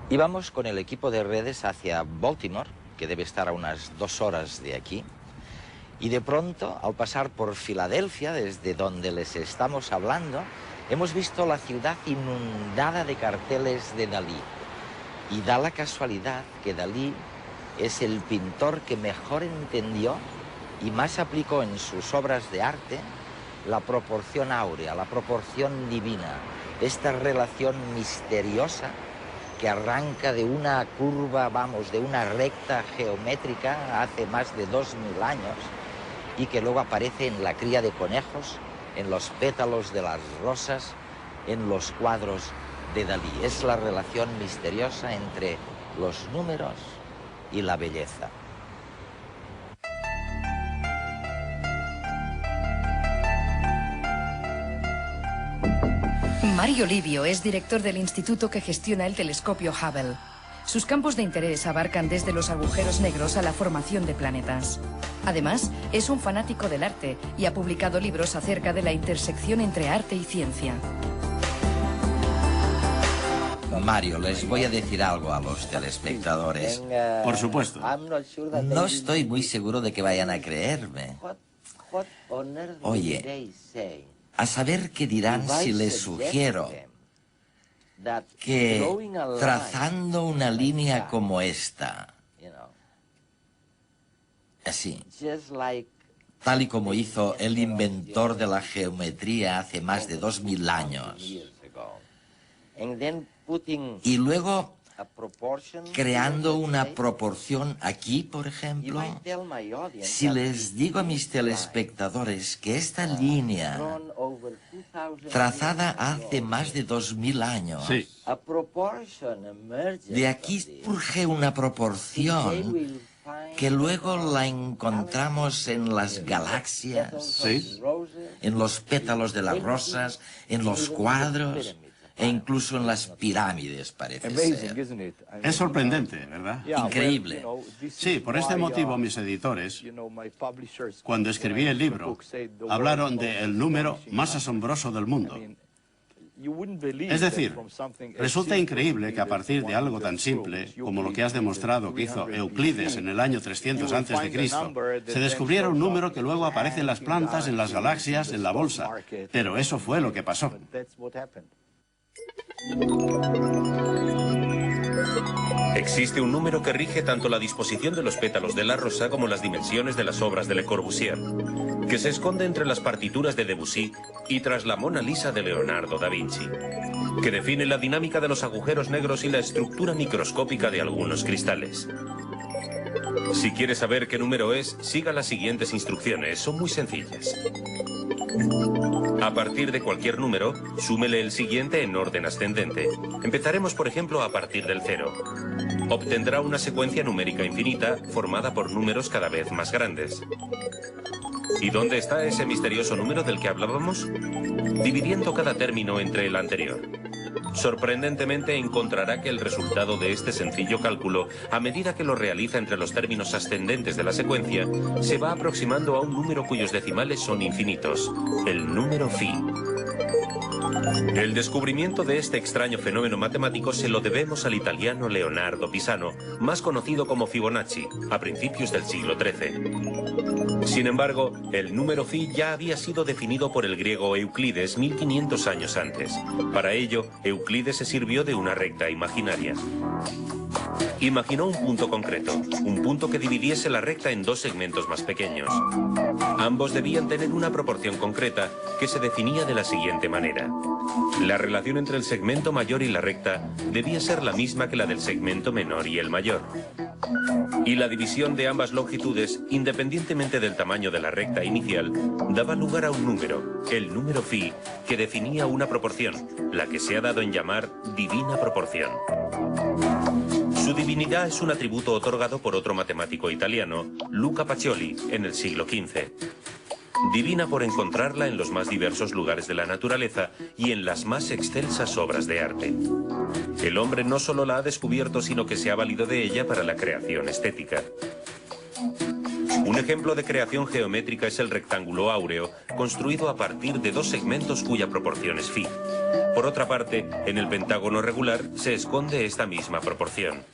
Íbamos con el equipo de redes hacia Baltimore, que debe estar a unas 2 horas de aquí, y de pronto, al pasar por Filadelfia, desde donde les estamos hablando, hemos visto la ciudad inundada de carteles de Dalí. Y da la casualidad que Dalí es el pintor que mejor entendió y más aplicó en sus obras de arte la proporción áurea, la proporción divina, esta relación misteriosa que arranca de una curva, vamos, de una recta geométrica hace más de 2000 años y que luego aparece en la cría de conejos, en los pétalos de las rosas, en los cuadros de Dalí. Es la relación misteriosa entre los números y la belleza. Mario Livio es director del instituto que gestiona el telescopio Hubble. Sus campos de interés abarcan desde los agujeros negros a la formación de planetas. Además, es un fanático del arte y ha publicado libros acerca de la intersección entre arte y ciencia. Mario, les voy a decir algo a los telespectadores. Por supuesto. No estoy muy seguro de que vayan a creerme. Oye, a saber qué dirán si les sugiero que trazando una línea como esta, así, tal y como hizo el inventor de la geometría hace más de 2000 años, y luego creando una proporción aquí, por ejemplo, si les digo a mis telespectadores que esta línea, trazada hace más de 2000 años, Sí. de aquí surge una proporción que luego la encontramos en las galaxias, Sí. en los pétalos de las rosas, en los cuadros e incluso en las pirámides, parece ser. Es sorprendente, ¿verdad? Increíble. Sí, por este motivo mis editores, cuando escribí el libro, hablaron de el número más asombroso del mundo. Es decir, resulta increíble que a partir de algo tan simple como lo que has demostrado que hizo Euclides en el año 300 a.C., se descubriera un número que luego aparece en las plantas, en las galaxias, en la bolsa. Pero eso fue lo que pasó. Existe un número que rige tanto la disposición de los pétalos de la rosa como las dimensiones de las obras de Le Corbusier, que se esconde entre las partituras de Debussy y tras la Mona Lisa de Leonardo da Vinci, que define la dinámica de los agujeros negros y la estructura microscópica de algunos cristales. Si quiere saber qué número es, siga las siguientes instrucciones, son muy sencillas. A partir de cualquier número, súmele el siguiente en orden ascendente. Empezaremos, por ejemplo, a partir del 0. Obtendrá una secuencia numérica infinita formada por números cada vez más grandes. ¿Y dónde está ese misterioso número del que hablábamos? Dividiendo cada término entre el anterior. Sorprendentemente encontrará que el resultado de este sencillo cálculo, a medida que lo realiza entre los términos ascendentes de la secuencia, se va aproximando a un número cuyos decimales son infinitos, el número phi. El descubrimiento de este extraño fenómeno matemático se lo debemos al italiano Leonardo Pisano, más conocido como Fibonacci, a principios del siglo XIII. Sin embargo, el número phi ya había sido definido por el griego Euclides 1500 años antes. Para ello, Euclides se sirvió de una recta imaginaria. Imaginó un punto concreto, un punto que dividiese la recta en dos segmentos más pequeños. Ambos debían tener una proporción concreta que se definía de la siguiente manera. La relación entre el segmento mayor y la recta debía ser la misma que la del segmento menor y el mayor. Y la división de ambas longitudes, independientemente del tamaño de la recta inicial, daba lugar a un número, el número phi, que definía una proporción, la que se ha dado en llamar divina proporción. Su divinidad es un atributo otorgado por otro matemático italiano, Luca Pacioli, en el siglo XV. Divina por encontrarla en los más diversos lugares de la naturaleza y en las más excelsas obras de arte. El hombre no solo la ha descubierto, sino que se ha valido de ella para la creación estética. Un ejemplo de creación geométrica es el rectángulo áureo, construido a partir de dos segmentos cuya proporción es phi. Por otra parte, en el pentágono regular se esconde esta misma proporción.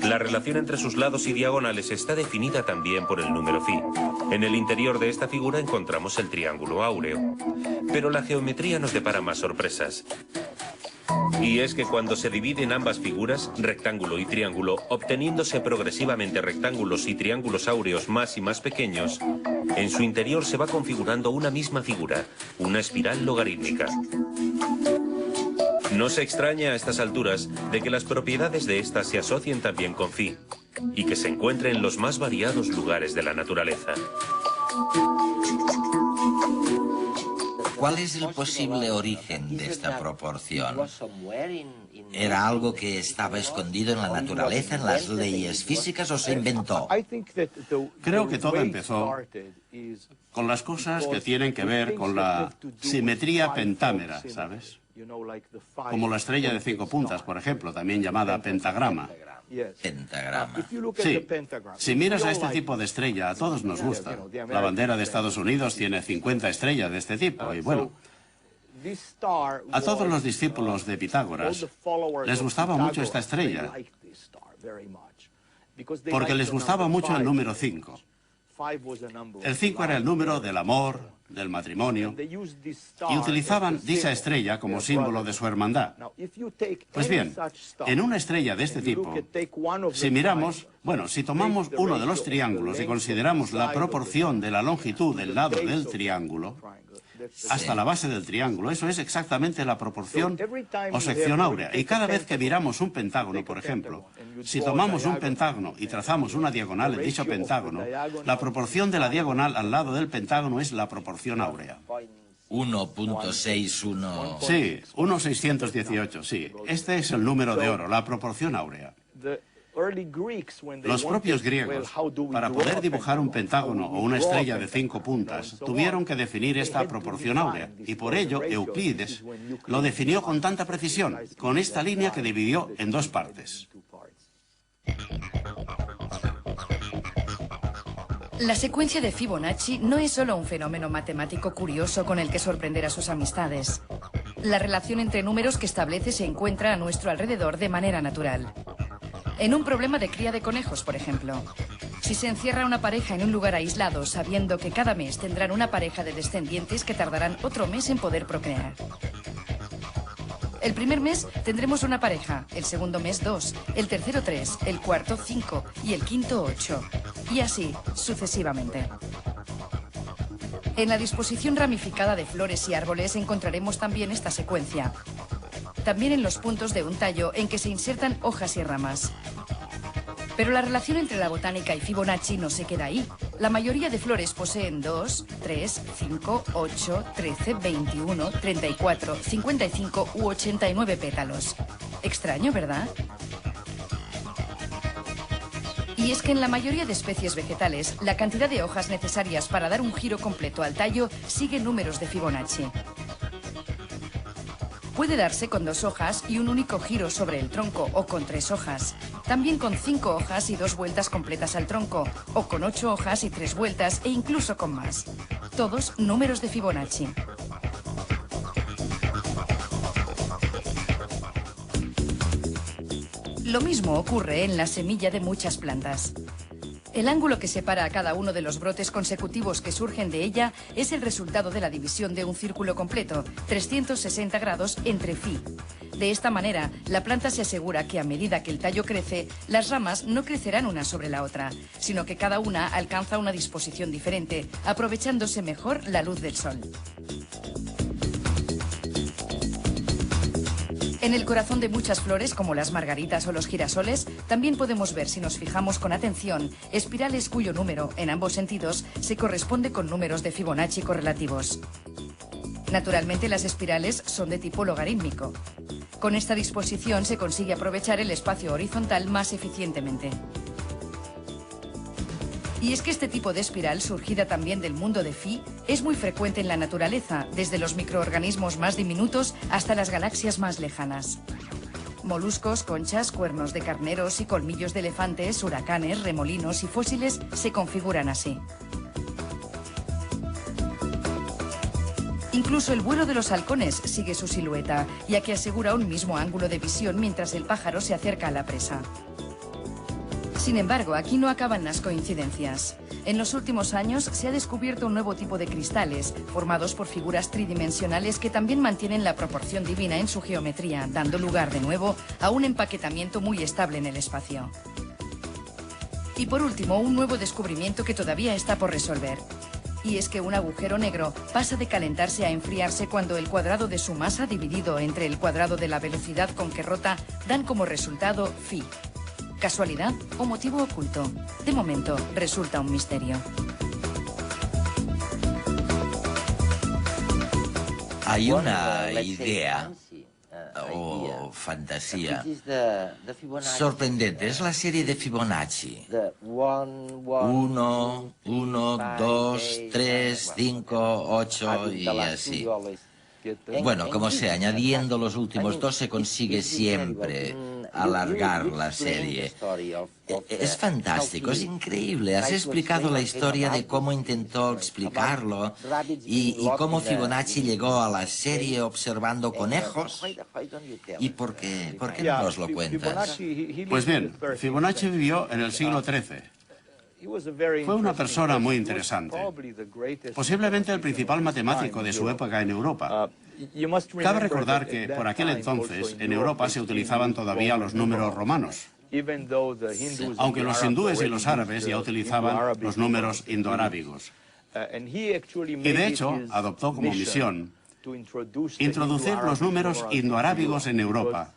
La relación entre sus lados y diagonales está definida también por el número phi. En el interior de esta figura encontramos el triángulo áureo. Pero la geometría nos depara más sorpresas. Y es que cuando se dividen ambas figuras, rectángulo y triángulo, obteniéndose progresivamente rectángulos y triángulos áureos más y más pequeños, en su interior se va configurando una misma figura, una espiral logarítmica. No se extraña a estas alturas de que las propiedades de esta se asocien también con phi, y que se encuentre en los más variados lugares de la naturaleza. ¿Cuál es el posible origen de esta proporción? ¿Era algo que estaba escondido en la naturaleza, en las leyes físicas, o se inventó? Creo que todo empezó con las cosas que tienen que ver con la simetría pentámera, ¿sabes? Como la estrella de 5 puntas, por ejemplo, también llamada pentagrama. Pentagrama. Sí, si miras a este tipo de estrella, a todos nos gusta. La bandera de Estados Unidos tiene 50 estrellas de este tipo, y bueno, a todos los discípulos de Pitágoras les gustaba mucho esta estrella, porque les gustaba mucho el número 5. El 5 era el número del amor, del matrimonio, y utilizaban dicha estrella como símbolo de su hermandad. Pues bien, en una estrella de este tipo, si miramos, si tomamos uno de los triángulos y consideramos la proporción de la longitud del lado del triángulo hasta la base del triángulo, eso es exactamente la proporción o sección áurea. Y cada vez que miramos un pentágono, por ejemplo, si tomamos un pentágono y trazamos una diagonal en dicho pentágono, la proporción de la diagonal al lado del pentágono es la proporción áurea. 1.61. Sí, 1.618, sí. Este es el número de oro, la proporción áurea. Los propios griegos, para poder dibujar un pentágono o una estrella de 5 puntas, tuvieron que definir esta proporción áurea, y por ello Euclides lo definió con tanta precisión, con esta línea que dividió en 2 partes. La secuencia de Fibonacci no es solo un fenómeno matemático curioso con el que sorprender a sus amistades. La relación entre números que establece se encuentra a nuestro alrededor de manera natural. En un problema de cría de conejos, por ejemplo. Si se encierra una pareja en un lugar aislado, sabiendo que cada mes tendrán una pareja de descendientes que tardarán otro mes en poder procrear. El primer mes tendremos una pareja, el segundo mes 2, el tercero 3, el cuarto 5 y el quinto 8. Y así, sucesivamente. En la disposición ramificada de flores y árboles encontraremos también esta secuencia. También en los puntos de un tallo en que se insertan hojas y ramas. Pero la relación entre la botánica y Fibonacci no se queda ahí. La mayoría de flores poseen 2, 3, 5, 8, 13, 21, 34, 55 u 89 pétalos. Extraño, ¿verdad? Y es que en la mayoría de especies vegetales, la cantidad de hojas necesarias para dar un giro completo al tallo sigue números de Fibonacci. Puede darse con 2 hojas y un único giro sobre el tronco, o con 3 hojas. También con 5 hojas y 2 vueltas completas al tronco, o con 8 hojas y 3 vueltas, e incluso con más. Todos números de Fibonacci. Lo mismo ocurre en la semilla de muchas plantas. El ángulo que separa a cada uno de los brotes consecutivos que surgen de ella es el resultado de la división de un círculo completo, 360 grados entre phi. De esta manera, la planta se asegura que a medida que el tallo crece, las ramas no crecerán una sobre la otra, sino que cada una alcanza una disposición diferente, aprovechándose mejor la luz del sol. En el corazón de muchas flores, como las margaritas o los girasoles, también podemos ver, si nos fijamos con atención, espirales cuyo número, en ambos sentidos, se corresponde con números de Fibonacci correlativos. Naturalmente, las espirales son de tipo logarítmico. Con esta disposición se consigue aprovechar el espacio horizontal más eficientemente. Y es que este tipo de espiral, surgida también del mundo de Phi, es muy frecuente en la naturaleza, desde los microorganismos más diminutos hasta las galaxias más lejanas. Moluscos, conchas, cuernos de carneros y colmillos de elefantes, huracanes, remolinos y fósiles se configuran así. Incluso el vuelo de los halcones sigue su silueta, ya que asegura un mismo ángulo de visión mientras el pájaro se acerca a la presa. Sin embargo, aquí no acaban las coincidencias. En los últimos años se ha descubierto un nuevo tipo de cristales, formados por figuras tridimensionales que también mantienen la proporción divina en su geometría, dando lugar de nuevo a un empaquetamiento muy estable en el espacio. Y por último, un nuevo descubrimiento que todavía está por resolver. Y es que un agujero negro pasa de calentarse a enfriarse cuando el cuadrado de su masa dividido entre el cuadrado de la velocidad con que rota dan como resultado phi. ¿Casualidad o motivo oculto? De momento, resulta un misterio. Hay una idea o fantasía sorprendente. Es la serie de Fibonacci. 1, 2, 3, 5, 8 y así. Bueno, como sea, añadiendo los últimos dos se consigue siempre alargar la serie. Es fantástico, es increíble. Has explicado la historia de cómo intentó explicarlo y cómo Fibonacci llegó a la serie observando conejos. ¿Y por qué no nos lo cuentas? Pues bien, Fibonacci vivió en el siglo XIII. Fue una persona muy interesante, posiblemente el principal matemático de su época en Europa. Cabe recordar que por aquel entonces en Europa se utilizaban todavía los números romanos, aunque los hindúes y los árabes ya utilizaban los números indoarábigos. Y de hecho adoptó como misión introducir los números indoarábigos en Europa,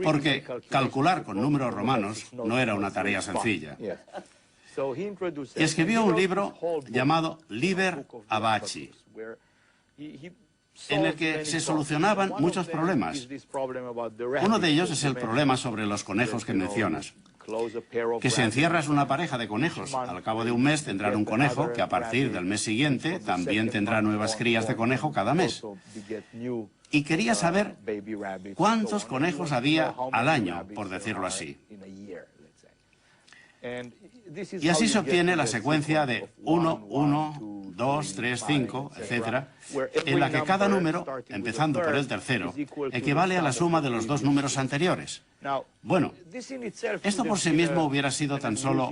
porque calcular con números romanos no era una tarea sencilla. Y escribió un libro llamado Liber Abaci, en el que se solucionaban muchos problemas. Uno de ellos es el problema sobre los conejos que mencionas. Que si encierras una pareja de conejos, al cabo de un mes tendrán un conejo que a partir del mes siguiente también tendrá nuevas crías de conejo cada mes. Y quería saber cuántos conejos había al año, por decirlo así. Y así se obtiene la secuencia de 1, 1, 2, 3, 5, etc., en la que cada número, empezando por el tercero, equivale a la suma de los dos números anteriores. Bueno, esto por sí mismo hubiera sido tan solo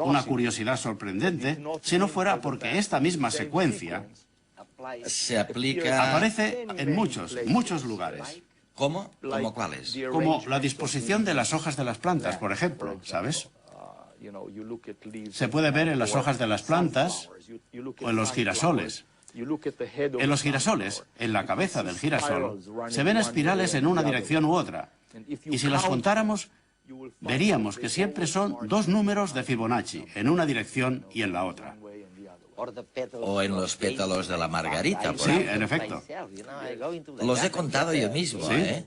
una curiosidad sorprendente si no fuera porque esta misma secuencia Se aplica... aparece en muchos lugares. ¿Cómo? ¿Cómo cuáles? Como la disposición de las hojas de las plantas, por ejemplo, ¿sabes? Se puede ver en las hojas de las plantas o en los girasoles. En los girasoles, en la cabeza del girasol, se ven espirales en una dirección u otra. Y si las contáramos, veríamos que siempre son dos números de Fibonacci, en una dirección y en la otra. O en los pétalos de la margarita, por Sí, ejemplo. en efecto. Los he contado yo mismo, ¿Sí? ¿eh?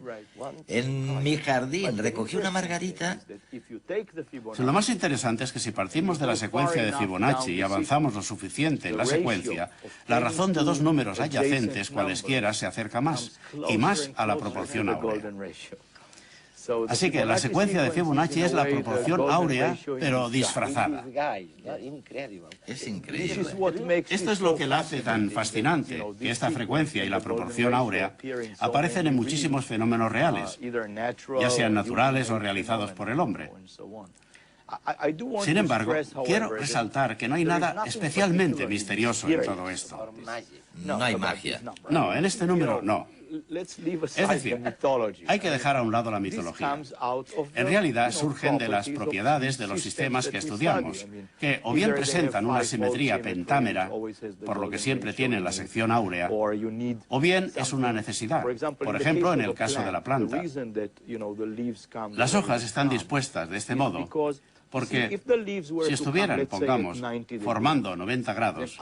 En mi jardín recogí una margarita. Lo más interesante es que si partimos de la secuencia de Fibonacci y avanzamos lo suficiente en la secuencia, la razón de dos números adyacentes, cualesquiera, se acerca más, y más a la proporción áurea. Así que la secuencia de Fibonacci es la proporción áurea, pero disfrazada. Es increíble. Esto es lo que la hace tan fascinante, que esta frecuencia y la proporción áurea aparecen en muchísimos fenómenos reales, ya sean naturales o realizados por el hombre. Sin embargo, quiero resaltar que no hay nada especialmente misterioso en todo esto. No hay magia. No, en este número no. Es decir, hay que dejar a un lado la mitología. En realidad surgen de las propiedades de los sistemas que estudiamos, que o bien presentan una simetría pentámera, por lo que siempre tienen la sección áurea, o bien es una necesidad. Por ejemplo, en el caso de la planta, las hojas están dispuestas de este modo porque si estuvieran, pongamos, formando 90 grados,